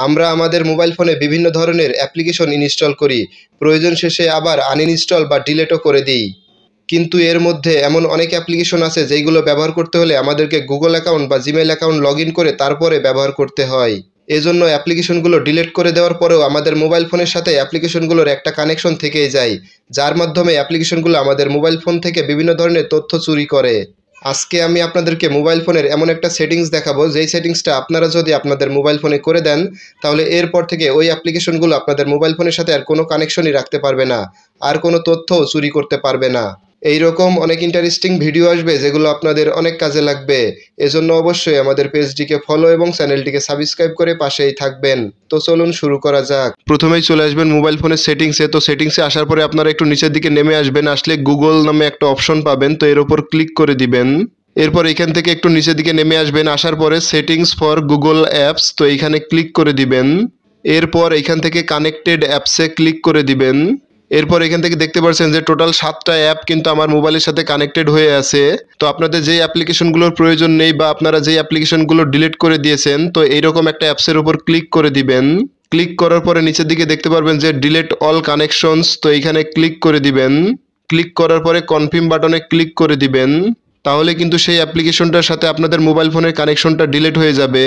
আমরা আমাদের মোবাইল ফোনে বিভিন্ন ধরনের অ্যাপ্লিকেশন ইনস্টল করি, প্রয়োজন শেষে আবার আনইনস্টল বা ডিলিটও করে দিই। কিন্তু এর মধ্যে এমন অনেক অ্যাপ্লিকেশন আছে যেগুলো ব্যবহার করতে হলে আমাদেরকে গুগল অ্যাকাউন্ট বা জিমেইল অ্যাকাউন্ট লগ ইন করে তারপরে ব্যবহার করতে হয়। এজন্য অ্যাপ্লিকেশনগুলো ডিলিট করে দেওয়ার পরেও আমাদের মোবাইল ফোনের সাথে অ্যাপ্লিকেশনগুলোর একটা কানেকশন থেকেই যায়, যার মাধ্যমে অ্যাপ্লিকেশনগুলো আমাদের মোবাইল ফোন থেকে বিভিন্ন ধরনের তথ্য চুরি করে। আজকে আমি আপনাদেরকে মোবাইল ফোনের এমন একটা সেটিংস দেখাবো, যেই সেটিংসটা আপনারা যদি আপনাদের মোবাইল ফোনে করে দেন, তাহলে এরপর থেকে ওই অ্যাপ্লিকেশনগুলো আপনাদের মোবাইল ফোনের সাথে আর কোনো কানেকশনই রাখতে পারবে না, আর কোনো তথ্যও চুরি করতে পারবে না। এইরকম অনেক ইন্টারেস্টিং ভিডিও আসবে যেগুলো আপনাদের অনেক কাজে লাগবে। এজন্য অবশ্যই আমাদের পেজটিকে ফলো এবং চ্যানেলটিকে সাবস্ক্রাইব করে পাশেই থাকবেন। তো চলুন শুরু করা যাক। প্রথমেই চলে আসবেন মোবাইল ফোনের সেটিংসে। তো সেটিংসে আসার পরে আপনারা একটু নিচের দিকে নেমে আসবেন, আসলে গুগল নামে একটা অপশন পাবেন, তো এর উপর ক্লিক করে দিবেন। এরপর এখান থেকে একটু নিচের দিকে নেমে আসবেন, আসার পরে সেটিংস ফর গুগল অ্যাপস, তো এইখানে ক্লিক করে দিবেন। এরপর এখান থেকে কানেক্টেড অ্যাপসে ক্লিক করে দিবেন। এরপর এখান থেকে দেখতে পাচ্ছেন যে টোটাল 7টা অ্যাপ কিন্তু আমার মোবাইলের সাথে কানেক্টেড হয়ে আছে। তো আপনাদের যেই অ্যাপ্লিকেশনগুলোর প্রয়োজন নেই বা আপনারা যেই অ্যাপ্লিকেশনগুলো ডিলিট করে দিয়েছেন, তো এইরকম একটা অ্যাপসের উপর ক্লিক করে দিবেন। ক্লিক করার পরে নিচের দিকে দেখতে পারবেন যে ডিলিট অল কানেকশনস, তো এইখানে ক্লিক করে দিবেন। ক্লিক করার পরে কনফার্ম বাটনে ক্লিক করে দিবেন। তাহলে কিন্তু সেই অ্যাপ্লিকেশনটার সাথে আপনাদের মোবাইল ফোনের কানেকশনটা ডিলিট হয়ে যাবে।